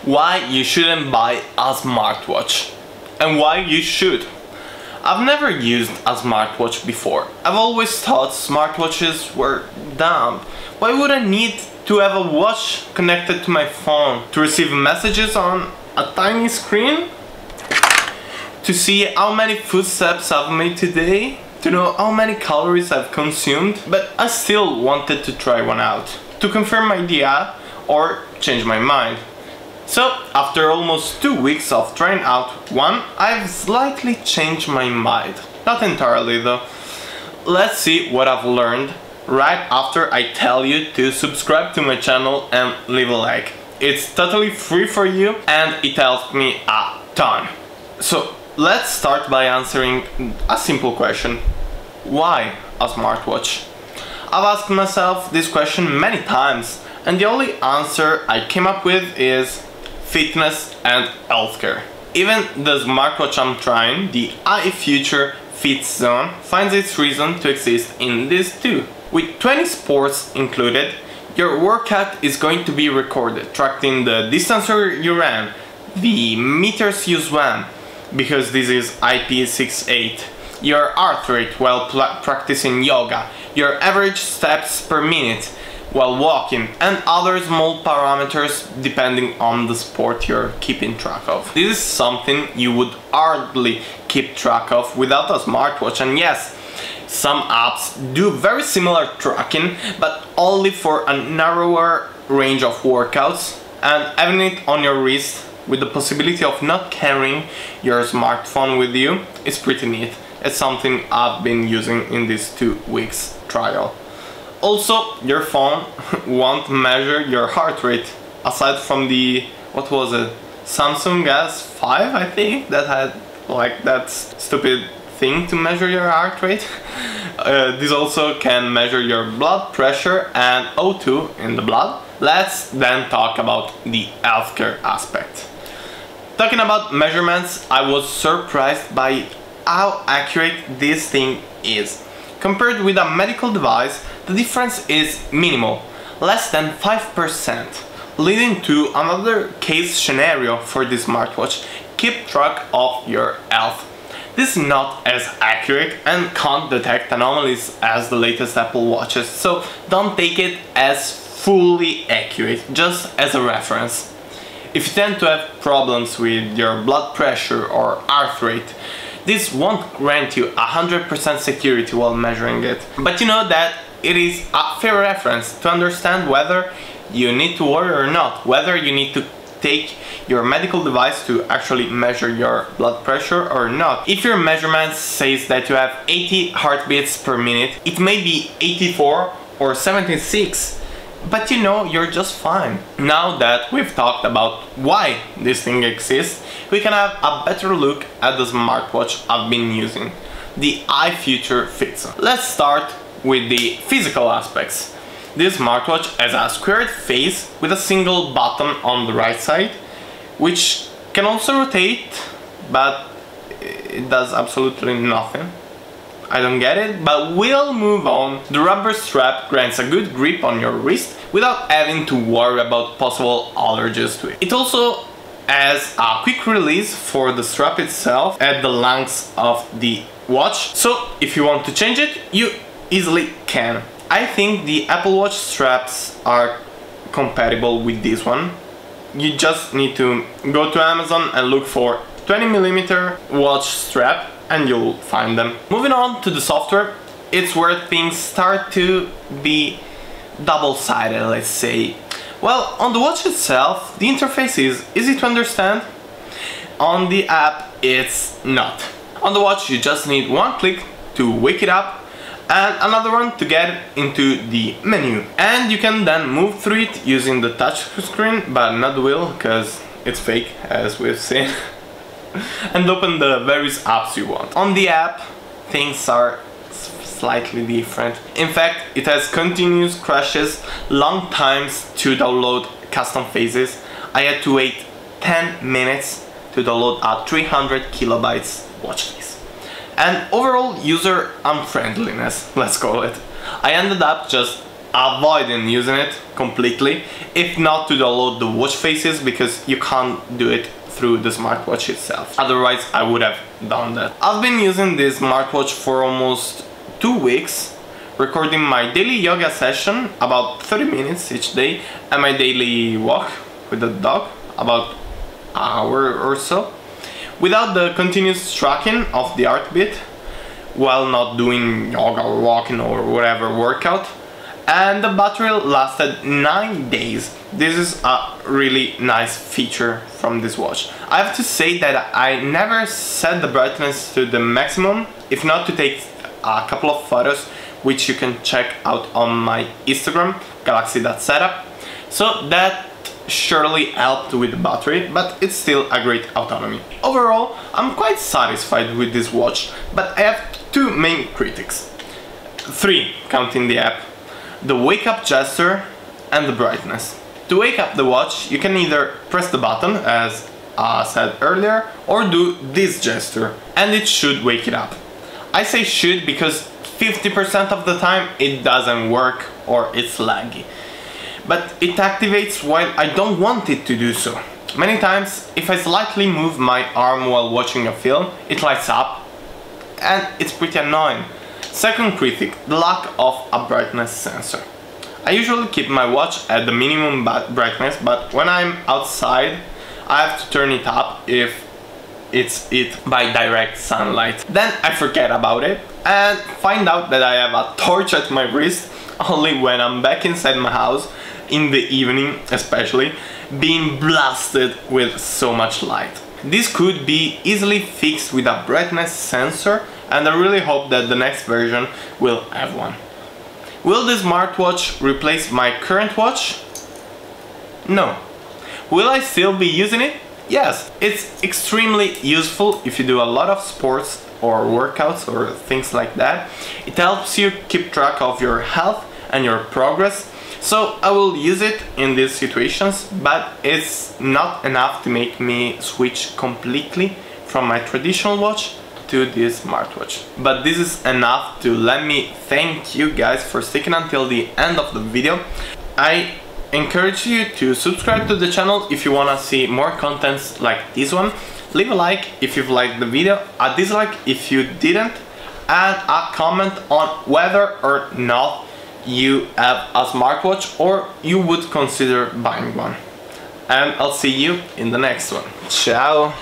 why you shouldn't buy a smartwatch and why you should. I've never used a smartwatch before. I've always thought smartwatches were dumb. Why would I need to have a watch connected to my phone to receive messages on a tiny screen? To see how many footsteps I've made today? To know how many calories I've consumed? But I still wanted to try one out, to confirm my idea or change my mind. So, after almost 2 weeks of trying out one, I've slightly changed my mind. Not entirely though. Let's see what I've learned right after I tell you to subscribe to my channel and leave a like. It's totally free for you and it helps me a ton. So, let's start by answering a simple question. Why a smartwatch? I've asked myself this question many times and the only answer I came up with is fitness and healthcare. Even the smartwatch I'm trying, the HiFuture FitZone, finds its reason to exist in this too. With 20 sports included, your workout is going to be recorded, tracking the distance you ran, the meters you swam, because this is IP68, your heart rate while practicing yoga, your average steps per minute while walking, and other small parameters depending on the sport you're keeping track of. This is something you would hardly keep track of without a smartwatch, and yes, some apps do very similar tracking, but only for a narrower range of workouts, and having it on your wrist with the possibility of not carrying your smartphone with you is pretty neat. It's something I've been using in this 2 weeks trial. Also, your phone won't measure your heart rate, aside from the, what was it, Samsung S5 I think, that had like that stupid thing to measure your heart rate. This also can measure your blood pressure and O2 in the blood. Let's then talk about the healthcare aspect. Talking about measurements, I was surprised by how accurate this thing is. Compared with a medical device, the difference is minimal, less than 5%, leading to another case scenario for this smartwatch: keep track of your health. This is not as accurate and can't detect anomalies as the latest Apple Watches, so don't take it as fully accurate, just as a reference. If you tend to have problems with your blood pressure or heart rate, this won't grant you 100% security while measuring it. But you know that it is a fair reference to understand whether you need to worry or not, whether you need to take your medical device to actually measure your blood pressure or not. If your measurement says that you have 80 heartbeats per minute, it may be 84 or 76, but you know you're just fine. Now that we've talked about why this thing exists, we can have a better look at the smartwatch I've been using, the HiFuture FitZone. Let's start with the physical aspects. This smartwatch has a squared face with a single button on the right side, which can also rotate, but it does absolutely nothing. I don't get it, but we'll move on. The rubber strap grants a good grip on your wrist without having to worry about possible allergies to it. It also has a quick release for the strap itself at the length of the watch, so if you want to change it, you easily can. I think the Apple Watch straps are compatible with this one. You just need to go to Amazon and look for 20mm watch strap and you'll find them. Moving on to the software, it's where things start to be double-sided, let's say. Well, on the watch itself, the interface is easy to understand. On the app, it's not. On the watch, you just need one click to wake it up and another one to get into the menu. And you can then move through it using the touch screen, but not the wheel, because it's fake, as we've seen. And open the various apps you want. On the app, things are slightly different. In fact, it has continuous crashes, long times to download custom phases. I had to wait 10 minutes to download a 300 kilobytes watch face. And overall user unfriendliness, let's call it. I ended up just avoiding using it completely, if not to download the watch faces, because you can't do it through the smartwatch itself. Otherwise I would have done that. I've been using this smartwatch for almost 2 weeks, recording my daily yoga session, about 30 minutes each day, and my daily walk with the dog, about an hour or so, without the continuous tracking of the heartbeat while not doing yoga or walking or whatever workout. And the battery lasted 9 days. This is a really nice feature from this watch. I have to say that I never set the brightness to the maximum, if not to take a couple of photos, which you can check out on my Instagram, galaxy.setup. So that surely helped with the battery, but it's still a great autonomy. Overall, I'm quite satisfied with this watch, but I have 2 main critics. 3, counting the app: the wake up gesture and the brightness. To wake up the watch, you can either press the button, as I said earlier, or do this gesture, and it should wake it up. I say should because 50% of the time it doesn't work or it's laggy. But it activates while I don't want it to do so. Many times, if I slightly move my arm while watching a film, it lights up, and it's pretty annoying. Second critic, the lack of a brightness sensor. I usually keep my watch at the minimum brightness, but when I'm outside, I have to turn it up if it's hit by direct sunlight. Then I forget about it and find out that I have a torch at my wrist only when I'm back inside my house, in the evening especially, being blasted with so much light. This could be easily fixed with a brightness sensor, and I really hope that the next version will have one. Will this smartwatch replace my current watch? No. Will I still be using it? Yes. It's extremely useful if you do a lot of sports or workouts or things like that. It helps you keep track of your health and your progress. So I will use it in these situations, but it's not enough to make me switch completely from my traditional watch to this smartwatch. But this is enough to let me thank you guys for sticking until the end of the video. I encourage you to subscribe to the channel if you wanna see more contents like this one. Leave a like if you've liked the video, a dislike if you didn't, and a comment on whether or not you have a smartwatch or you would consider buying one. And I'll see you in the next one. Ciao!